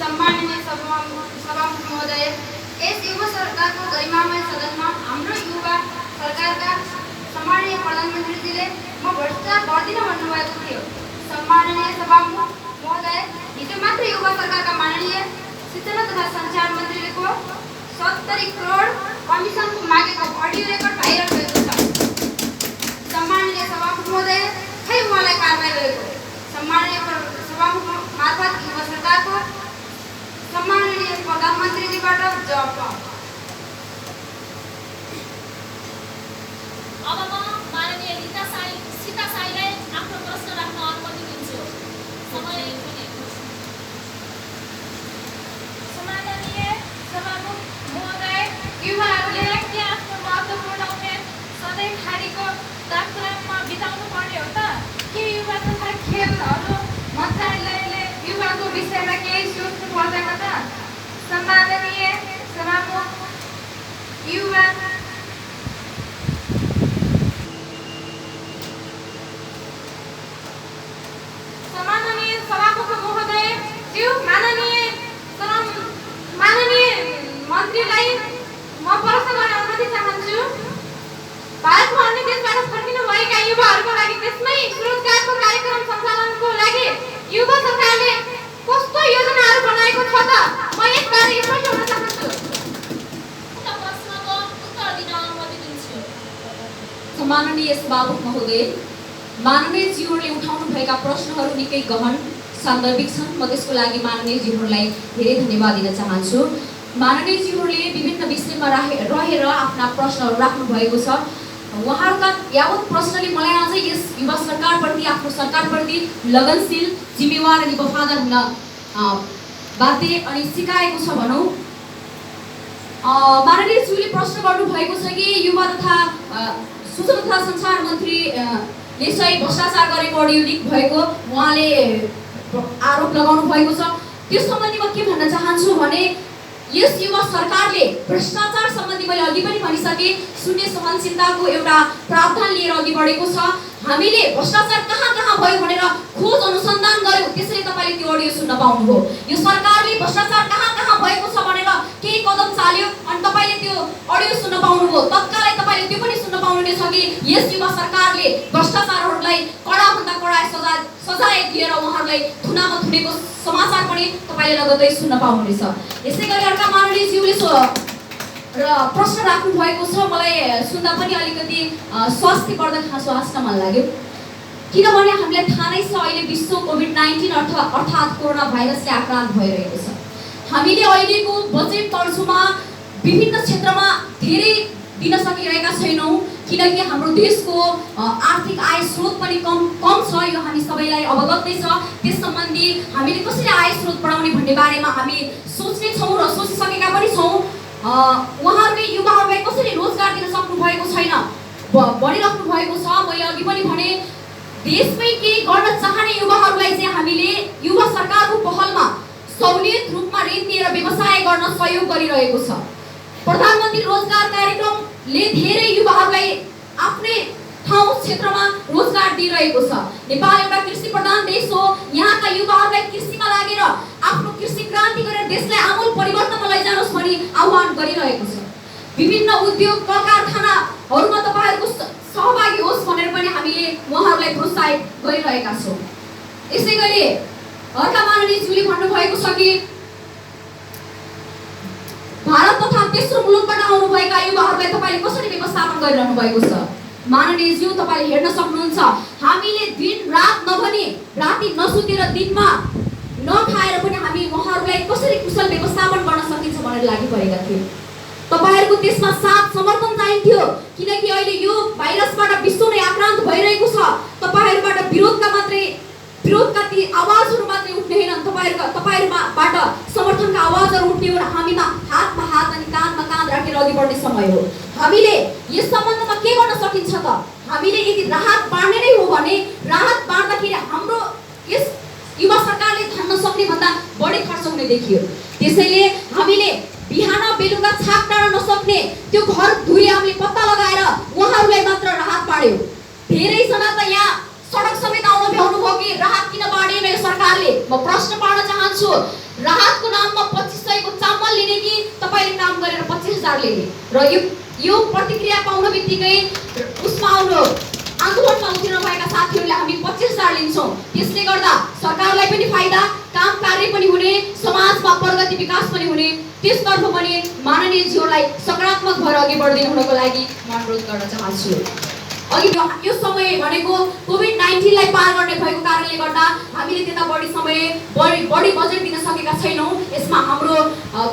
सम्माननीय सभामुख महोदय, यस युवा सरकारको गरिमामय सदनमा हाम्रो युवा सरकारका सम्माननीय प्रधानमन्त्रीजीले म भ्रष्टाचार गर्दिन भन्नुभएको थियो। सम्माननीय सभामुख महोदय, हिजो मात्र युवा सरकारका माननीय सूचना तथा सञ्चार मन्त्रीले 70 करोड कमिसनको मागेको अडियो रेकर्ड भाइरल भएको छ। सम्माननीय सभामुख महोदय, खै उहाँलाई कारबाही गरेको? सम्माननीय सभामुख मार्फत युवा सरकारको सम्माननीय प्रधानमन्त्रीजीबाट जवाब पाऊँ। अब म माननीय सीता साईलाई आफ्नो प्रश्न राख्न अनुमति दिन्छु। समय सम्माननीय सभामुख महोदय, युवाहरूले के आफ्नो महत्त्वपूर्ण उमेर सधैँ खाडीको तापक्रममा बिताउनु पर्ने हो त? के युवा तथा खेलहरू मन्त्रालयले युवाको विषयमा केही सोच्नु पर्दैन त? सम्माननीय सभामुख, युवा सम्माननीय सभामुख महोदय, माननीय मन्त्रीलाई म प्रश्न गर्न अनुमति चाहन्छु। भारतमा अन्य देशबाट फर्किनु भएका युवाहरूको लागि त्यसमै रोजगारको कार्यक्रम सञ्चालनको लागि युवा सरकारले कस्तो योजनाहरू बनाएको छ त? म यसबारे स्पष्ट हुन चाहन्छु। प्रश्नको उत्तर दिन अनुमति दिन्छु। सम्माननीय सभामुख महोदय, माननीय ज्यूहरूले उठाउनु भएका प्रश्नहरू निकै गहन सान्दर्भिक छन्। म त्यसको लागि माननीय ज्यूहरूलाई धेरै धन्यवाद दिन चाहन्छु। माननीय ज्यूहरूले विभिन्न विषयमा रहेर आफ्ना प्रश्नहरू राख्नु भएको छ। उहाँहरूका यावत प्रश्नले मलाई अझै यस युवा सरकारप्रति, आफ्नो सरकारप्रति लगनशील, जिम्मेवार अनि वफादार हुन बाध्य अनि सिकाएको छ भनौँ। माननीय ज्यूले प्रश्न गर्नुभएको छ कि युवा तथा सूचना तथा सञ्चार मन्त्रीले चाहिँ भ्रष्टाचार गरेको अडियो लिक भएको उहाँले आरोप लगाउनु भएको छ। त्यस सम्बन्धी म के भन्न चाहन्छु भने यस युवा सरकारले भ्रष्टाचार सम्बन्धी मैले अघि पनि भनिसके शून्य सहनशीलताको एउटा प्रावधान लिएर अघि बढेको छ। हामीले भ्रष्टाचार कहाँ कहाँ भयो भनेर खोज अनुसन्धान गर्यौँ, त्यसैले तपाईँले त्यो अडियो सुन्न पाउनुभयो। यो सरकारले भ्रष्टाचार कहाँ कहाँ भएको छ भनेर केही कदम चाल्यो अनि तपाईँले त्यो अडियो सुन्न पाउनुभयो। तत्कालै तपाईँले त्यो पनि सुन्न पाउनुहुनेछ कि यस युवा सरकारले भ्रष्टाचारहरूलाई कडाभन्दा कडा सजाय दिएर उहाँहरूलाई थुनामा थुनेको समाचार पनि तपाईँले लगत्तै सुन्न पाउनुहुनेछ। यसै गरी अर्का माननीय ज्यूले प्रश्न राख्नु भएको छ। मलाई सुन्दा पनि अलिकति स्वास्थ्यवर्धक हाँसो हाँस्न मन लाग्यो, किनभने हामीलाई थाहा नै छ अहिले विश्व कोभिड-19 अर्थात् कोरोना भाइरसले आक्रान्त भइरहेको छ। हामीले अहिलेको बजेट तर्जुमा विभिन्न क्षेत्रमा धेरै दिन सकिरहेका छैनौँ, किनकि हाम्रो देशको आर्थिक आय स्रोत पनि कम छ। यो हामी सबैलाई अवगत नै छ। त्यस सम्बन्धी हामीले कसरी आय स्रोत बढाउने भन्ने बारेमा हामी सोच्ने छौँ र सोचिसकेका पनि छौँ। उहाँहरूले युवाहरूलाई कसरी रोजगार दिन सक्नु भएको छैन, भनिराख्नु भएको छ। मैले अघि पनि भने देशमै केही गर्न चाहने युवाहरूलाई चाहिँ हामीले युवा सरकारको पहलमा सहुलियत रूपमा ऋण दिएर व्यवसाय गर्न सहयोग गरिरहेको छ। प्रधानमन्त्री रोजगार कार्यक्रमले धेरै युवाहरूलाई आफ्नै ठाउँ क्षेत्रमा रोजगार दिइरहेको छ। नेपाल एउटा कृषि प्रधान देश हो। यहाँका युवाहरूलाई कृषिमा लागेर आफ्नो कृषि क्रान्ति गरेर देशलाई आमूल परिवर्तनमा लैजानुहोस् भनी आह्वान गरिरहेको छ। विभिन्न उद्योग कल कारखानाहरूमा तपाईँहरूको सहभागी होस् भनेर पनि हामीले उहाँहरूलाई प्रोत्साहित गरिरहेका छौँ। यसै गरी अर्का माननीय ज्यूले भन्नुभएको छ कि भारत तथा तेस्रो मुलुकबाट आउनुभएका युवाहरूलाई तपाईँले कसरी व्यवस्थापन गरिरहनु भएको छ? माननीय ज्यू, तपाईँले हेर्न सक्नुहुन्छ हामीले दिन रात नभनी राति नसुतेर दिनमा नखाएर पनि हामी उहाँहरूलाई कसरी कुशल व्यवस्थापन गर्न सकिन्छ भनेर लागि परेका थियौँ। तपाईँहरूको त्यसमा साथ समर्थन चाहिन्थ्यो, किनकि अहिले यो भाइरसबाट विश्व नै आक्रान्त भइरहेको छ। तपाईँहरूबाट विरोधका ती आवाजहरू मात्रै उठ्ने होइन, तपाईँहरूबाट समर्थनका आवाजहरू उठ्ने हो र हामीमा हातमा हात अनि काँधमा काँध राखेर अघि बढ्ने समय हो। हामीले यस सम्बन्धमा के गर्न सकिन्छ त? हामीले यदि राहत बाँड्ने नै हो भने राहत बाँड्दाखेरि हाम्रो यस युवा सरकारले थान्न सक्ने भन्दा बढी खर्च हुने देखियो। त्यसैले हामीले बिहान बेलुका छाप टाड्न नसक्ने त्यो घर धुरियामले पत्ता लगाएर उहाँहरूलाई मात्र राहत बाँड्यो। धेरैजना त यहाँ सडक समेत आउन भ्याउनु भयो कि राहत किन बाँडेन यो सरकारले? म प्रश्न पार्न चाहन्छु। राहतको नाममा 2500 को चामल लिने कि तपाईले काम गरेर 25000 लिने र यो प्रतिक्रिया पाउन बित्तिकै उसमा आउनु आन्दोलनमा उत्रिनु भएका साथीहरूले हामी 25000 लिन्छौं। त्यसले गर्दा सरकारलाई पनि फाइदा, काम कार्य पनि हुने, समाजमा प्रगति विकास पनि हुने, त्यसतर्फ पनि माननीय ज्यूलाई सकारात्मक भएर अघि बढ्दिनु हुनको लागि म अनुरोध गर्न चाहन्छु। अघि यो समय भनेको कोभिड-19 लाई पार गर्ने भएको कारणले गर्दा हामीले त्यता बढी समय बढी बजेट दिन सकेका छैनौं। यसमा हाम्रो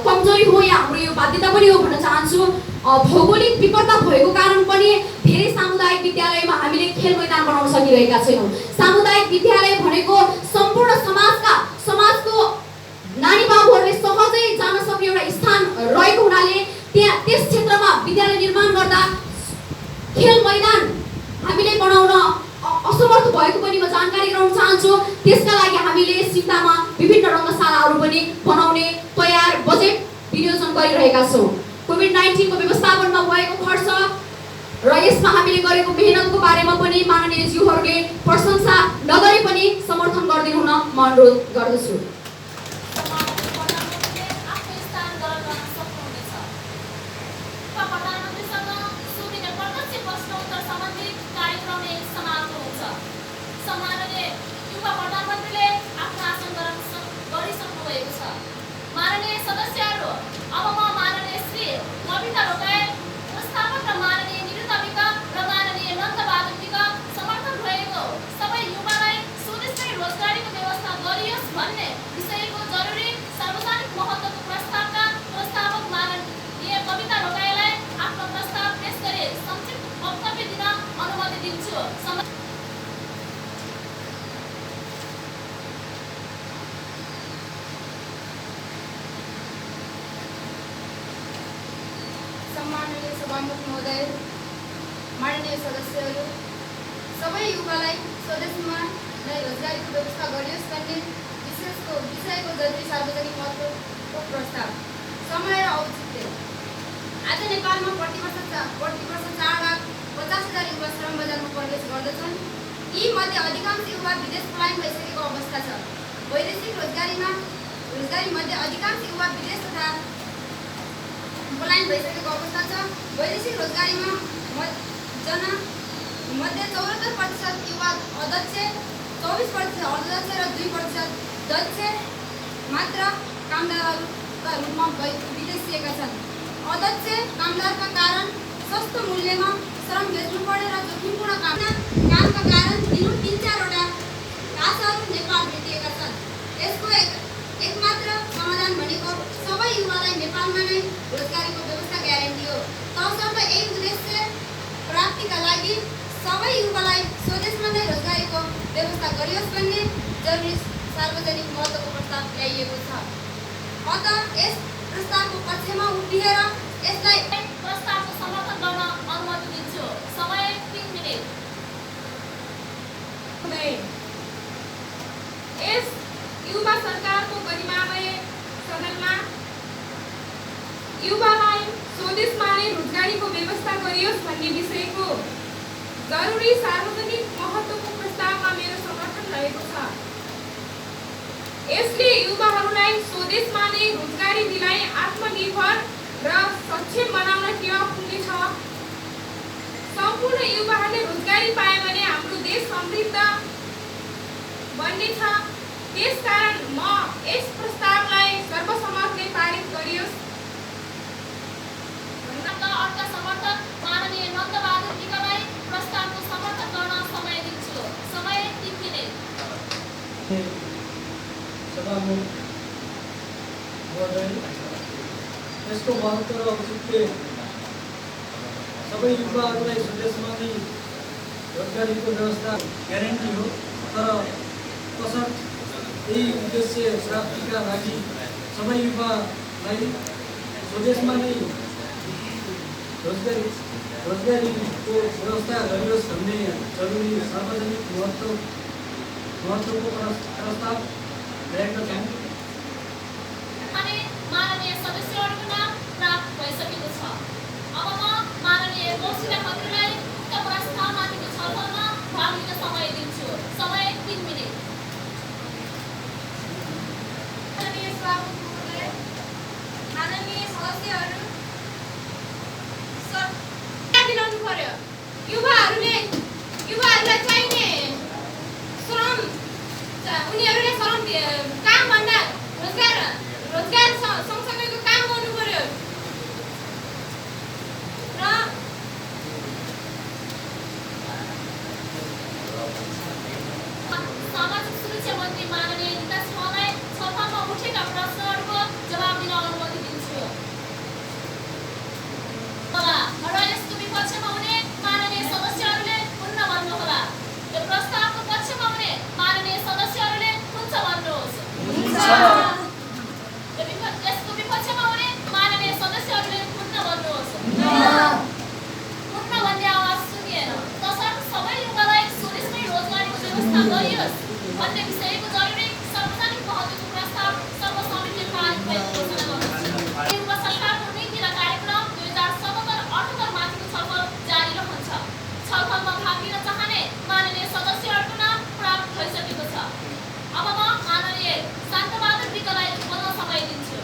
कमजोरी हो या हाम्रो यो बाध्यता पनि हो भन्न चाहन्छु। भौगोलिक विपदा भएको कारण पनि धेरै सामुदायिक विद्यालयमा हामीले खेल मैदान बनाउन सकिरहेका छैनौं। सामुदायिक विद्यालय भनेको सम्पूर्ण समाजको नानी बाबुहरूले सहजै जान सक्ने एउटा स्थान रहेको हुनाले त्यस क्षेत्रमा विद्यालय निर्माण गर्दा खेल मैदान हामीले बनाउन असमर्थ भएको पनि म जानकारी गराउन चाहन्छु। त्यसका लागि हामीले सिक्तामा विभिन्न रङ्गशालाहरू पनि बनाउने तयार बजेट विनियोजन गरिरहेका छौं। कोभिड-19 को व्यवस्थापनमा भएको खर्च र यसमा हामीले गरेको मेहनतको बारेमा पनि माननीय ज्यूहरूले प्रशंसा नगरे पनि समर्थन गरिदिनु हुन म अनुरोध गर्दछु। माननीय सदस्यहरू, अब म माननीय श्री कविता रोकाए, प्रस्तावक र माननीय निरुता विक र माननीय नन्दबहादुर विक समर्थन भएको सबै युवालाई स्वदेशमै रोजगारीको व्यवस्था गरियोस् भन्ने विषयको जरुरी सार्वजनिक महत्त्वको प्रस्तावका प्रस्तावक माननीय कविता रोकाएलाई आफ्नो प्रस्ताव पेश गरी संक्षिप्त वक्तव्य दिन अनुमति दिन्छु। सम्माननीय सभामुख महोदय, माननीय सदस्यहरू, सबै युवालाई स्वदेशमा नै रोजगारीको व्यवस्था गरियोस् भन्ने विषयको जरुरी सार्वजनिक महत्त्वको प्रस्ताव। समय र औचित्य। आज नेपालमा प्रतिवर्ष 4,50,000 युवा श्रम बजारमा प्रवेश गर्दछन्। यी मध्ये अधिकांश युवा विदेश पलायन भइसकेको अवस्था छ। वैदेशिक रोजगारी मध्ये अधिकांश युवा विदेश तथा पलायन भइसकेको अवस्था छ। वैदेशिक रोजगारीमा मध्ये 74% युवा अध्यक्ष, 24% अर्धदक्ष र 2% दक्ष मात्र कामदारहरूका रूपमा विदेशिएका छन्। अध्यक्ष कामदारका कारण सस्तो मूल्यमा श्रम बेच्नुपर्ने र जोखिमपूर्ण कामका कारण दिनहुँ 3-4 वटा कासहरू नेपाल भेटिएका छन्। यसको एकमात्र समाधान भनेको सबै युवालाई नेपालमा नै रोजगारीको व्यवस्था ग्यारेन्टी हो। तसर्थ यही उद्देश्य प्राप्तिका लागि सबै युवालाई स्वदेशमा नै रोजगारीको व्यवस्था गरियोस् भन्ने जरुरी सार्वजनिक महत्त्वको प्रस्ताव ल्याइएको छ। अत यस प्रस्तावको पक्षमा उभिएर यसलाई प्रस्तावको समर्थन गर्न अनुमति दिन्छु। समय 3 मिनेट। यस युवा सरकारको गरिमामय सदनमा युवालाई स्वदेशमा नै रोजगारीको व्यवस्था गरियोस् भन्ने विषयको जरुरी सार्वजनिक महत्त्वको प्रस्तावमा मेरो समर्थन रहेको छ। यसले युवाहरूलाई स्वदेशमा नै रोजगारी दिलाई आत्मनिर्भर र सक्षम बनाउन टेवा पुग्नेछ। सम्पूर्ण युवाहरूले रोजगारी पाए भने हाम्रो देश समृद्ध बन्नेछ। त्यसकारण म यस प्रस्तावलाई सर्वसम्मतले पारित गरियोस्। अर्का समर्थक माननीय नन्दबहादुर विकलाई प्रस्तावको समर्थन गर्न समय दिन्छु। समय 3 मिनेट। सभामुख महोदय, यसको महत्त्व र औचित्य सबै युवाहरूलाई स्वदेशमा नै रोजगारीको व्यवस्था ग्यारेन्टी हो। तर तसर्थ यही उद्देश्य प्राप्तिका लागि सबै युवालाई स्वदेशमा नै रोजगारीको व्यवस्था गरियोस् भन्ने जरुरी सार्वजनिक महत्त्वको प्रस्ताव ल्याएका छौँ। अनि माननीय सदस्यहरूको नाम प्राप्त भइसकेको छ। अब म माननीय कौशिला मन्त्रीलाई उक्त प्रस्तावमाथिको छलफलमा भाग लिन समय दिन्छु। समय 3 मिनेट। माननीय सदस्यहरू दिलाउनु पर्यो। युवाहरूलाई चाहिने श्रम उनीहरूले श्रम काम भन्दा रोजगार सँगसँगैको काम गर्नु पर्यो र सामाजिक सुरक्षा मन्त्री माननीय रीता सिंहलाई छलफलमा उठेका प्रश्नहरूको जवाब दिन अनुमति दिन्छु। र यसको विपक्षमा हुने माननीय सदस्यहरूले हुन्न भन्नुहोला। यो प्रस्तावको पक्षमा हुने माननीय सदस्यहरूले हुन्छ भन्नुहोस्। यसको विपक्षमा हुने माननीय सदस्यहरूले हुन्न भन्नुहोस्। हुन्न भन्ने आवाज सुनिएन। तसर्थ सबै युवालाई स्वदेशमै रोजगारीको व्यवस्था गरियोस् भन्ने विषयको जरुरी सार्वजनिक महत्त्वको प्रस्ताव सर्वसम्मतिले पारित भएको घोषणा गर्दछु। युवा सरकारको नीति र कार्यक्रम 2077-78 माथिको छलफल जारी रहन्छ। छलफलमा भाग लिन चाहने माननीय सदस्यहरूको नाम प्राप्त भइसकेको छ। अब म माननीय शान्तबहादुर विकलाई बोल्न समय दिन्छु।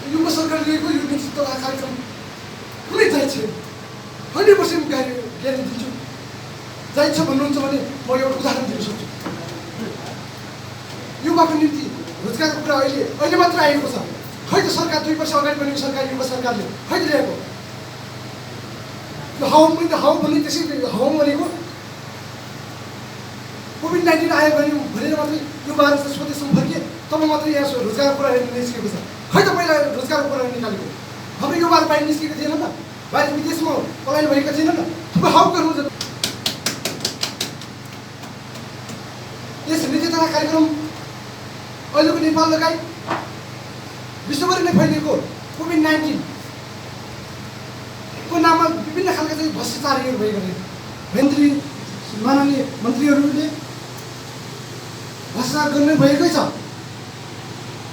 युवा सरकारले यो नीति तथा कार्यक्रम कुनै चाहिँ छैन। 100% ग्यारेन्टी दिन्छु। जाइ छ भन्नुहुन्छ भने म एउटा उदाहरण दिन सक्छु। युवाको निम्ति रोजगारको कुरा अहिले मात्र आएको छ। खै त सरकार 2 वर्ष अगाडि बनेको सरकार युवा सरकारले खै त ल्याएको। यो हावा भन्ने त्यसै हावा भनेको कोभिड-19 आयो भनेर मात्रै युवाहरू स्वदेशमा फर्किए तब मात्रै यहाँ रोजगारको कुरा निस्केको छ। खै त पहिला रोजगारको कुरा निकालेको हाम्रो युवाहरू बाहिर निस्केको थिएन त, बाहिर विदेशमा पलायन भएका थिएन त। हाउको हुन्छ यस नीति तथा कार्यक्रम अहिलेको नेपाल लगायत विश्वभरि नै फैलिएको कोभिड-19 को नाममा विभिन्न खालका चाहिँ भ्रष्टाचारीहरू भएका थिए। माननीय मन्त्रीहरूले भ्रष्टाचार गर्नु भएकै छ।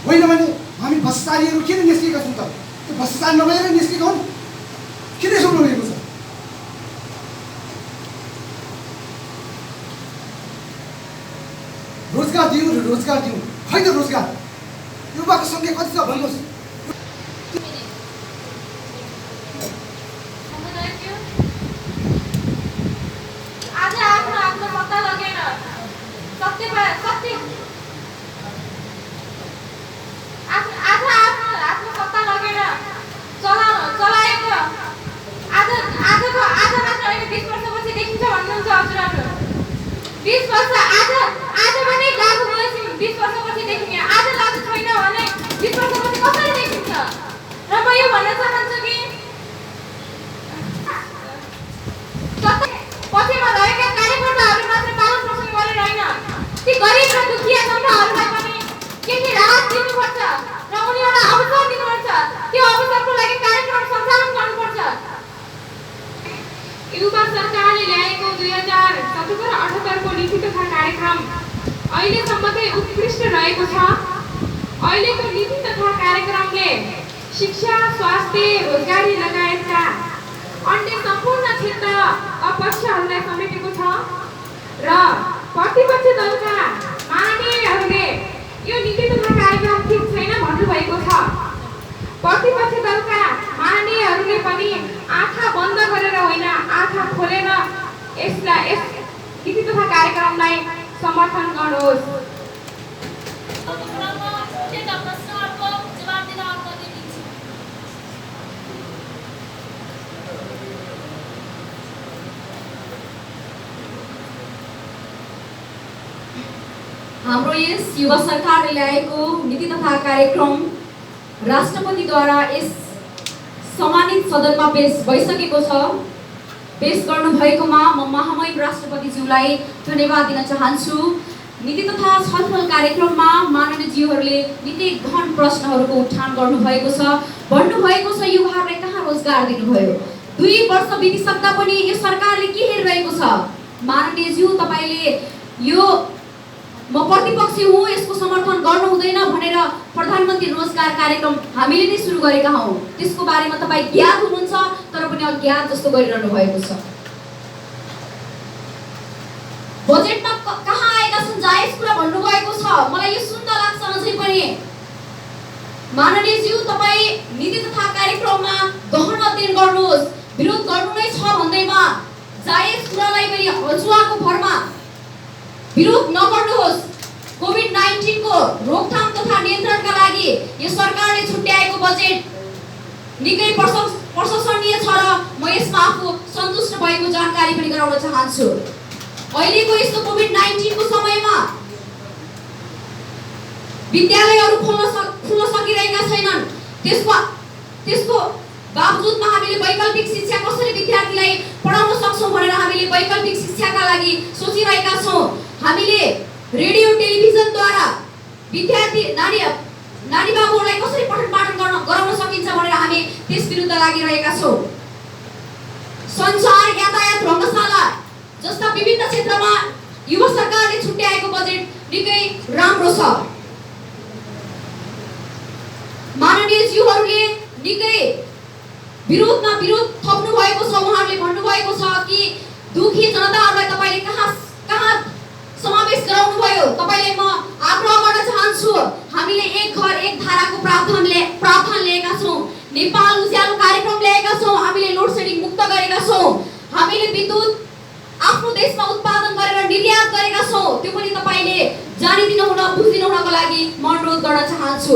होइन भने हामी भ्रष्टाचारीहरू किन निस्केका छौँ त? त्यो भ्रष्टाचार नभएर निस्केका हुन् किन यसो भएको छ? रोजगार दिउँ खै त रोजगार युवाको सङ्ख्या कति छ भन्नुहोस्। आज आफ्नो पत्ता लगेर सत्य आफ्नो पत्ता लगेर चलाएको आज मात्र होइन 20 वर्षपछि देखिन्छ भन्नुहुन्छ हजुरहरू। 20 वर्ष आज भने लागु भएपछि 20 वर्षपछि देखिने, आज लागु छैन भने 20 वर्षपछि कसरी देखिन्छ? र म यो भन्न चाहन्छु कि पछिमा रहेका कार्यकर्ताहरू मात्र पालन पोषण गरेर होइन, ती गरिब र दुखिया जनताहरूलाई पनि केही राहत दिनुपर्छ र उनीहरूलाई अवसर दिनुपर्छ। त्यो अवसरको लागि कार्यक्रम सञ्चालन गर्नुपर्छ। युवा सरकारले ल्याएको 2077-78 को नीति तथा कार्यक्रम अहिलेसम्मकै उत्कृष्ट रहेको छ। अहिलेको नीति तथा कार्यक्रमले शिक्षा, स्वास्थ्य, रोजगारी लगायतका अन्य सम्पूर्ण क्षेत्र अपक्षहरूलाई समेटेको छ र प्रतिपक्ष दलका माननीयहरूले यो नीति तथा कार्यक्रम ठिक छैन भन्नुभएको छ। प्रतिपक्ष दलका माननीयहरूले पनि आँखा बन्द गरेर होइन आँखा खोलेर यस नीति तथा कार्यक्रमलाई समर्थन गर्नुहोस्। हाम्रो यस युवा सरकारले ल्याएको नीति तथा कार्यक्रम राष्ट्रपतिद्वारा यस सम्मानित सदनमा पेश भइसकेको छ। पेश गर्नुभएकोमा म महामहिम राष्ट्रपतिज्यूलाई धन्यवाद दिन चाहन्छु। नीति तथा छलफल कार्यक्रममा माननीयज्यूहरूले निकै गहन प्रश्नहरूको उठान गर्नुभएको छ। भन्नुभएको छ युवाहरूलाई कहाँ रोजगार दिनुभयो? 2 वर्ष बितिसक्दा पनि यो सरकारले के हेरिरहेको छ? माननीयज्यू तपाईँले यो म प्रतिपक्षी हुँ यसको समर्थन गर्नु हुँदैन भनेर प्रधानमन्त्री प्रधानमन्त्री रोजगार कार्यक्रम हामीले नै सुरु गरेका हौँ। त्यसको बारेमा तपाईँ ज्ञात हुनुहुन्छ, तर पनि अज्ञात जस्तो गरिरहनु भएको छ। बजेटमा कहाँ आएका छन् जायज कुरा भन्नुभएको छ। मलाई यो सुन्न लाग्छ अझै पनि। माननीयज्यू, तपाईँ नीति तथा कार्यक्रममा गहन अध्ययन गर्नुहोस्। विरोध गर्नु नै छ भन्दैमा जायज कुरालाई पनि अजुवाको भरमा विरोध नगर्नुहोस्। कोभिड-19 को रोकथाम तथा नियन्त्रणका लागि यो सरकारले छुट्याएको बजेट निकै प्रशंसनीय छ र म यसमा आफू सन्तुष्ट भएको जानकारी पनि गराउन चाहन्छु। अहिलेको यस्तो कोभिड-19 को समयमा विद्यालयहरू खुल्न सकिरहेका छैनन्। त्यसको बावजुदमा हामीले वैकल्पिक शिक्षा कसरी विद्यार्थीलाई पढाउन सक्छौं भनेर हामीले वैकल्पिक शिक्षाका लागि सोचिरहेका छौं। हामीले रेडियो टेलिभिजनद्वारा विद्यार्थी नानी बाबुहरूलाई कसरी पठन पाठन गराउन सकिन्छ भनेर हामी त्यस विरुद्ध लागिरहेका छौं। सञ्चार, यातायात, रङ्गशाला जस्ता विभिन्न क्षेत्रमा युवा सरकारले छुट्याएको बजेट निकै राम्रो छ। माननीयज्यूहरूले निकै विरोधमा विरोध थप्नु भएको छ। उहाँहरूले भन्नुभएको छ कि दुखी जनताहरूलाई तपाईले कहाँ समावेश गराउनु भयो। तपाईलाई म आग्रह गर्न चाहन्छु, हामीले एक घर एक धाराको प्रावधान लिएका छौं। नेपाल उज्यालो कार्यक्रम ल्याएका छौं। हामीले लोड सेडिङ मुक्त गरेका छौं। हामीले विद्युत आफ्नो देशमा उत्पादन गरेर निर्यात गरेका छौं। त्यो पनि तपाईले जानिदिनु हुन बुझिदिनु हुनको लागि म अनुरोध गर्न चाहन्छु।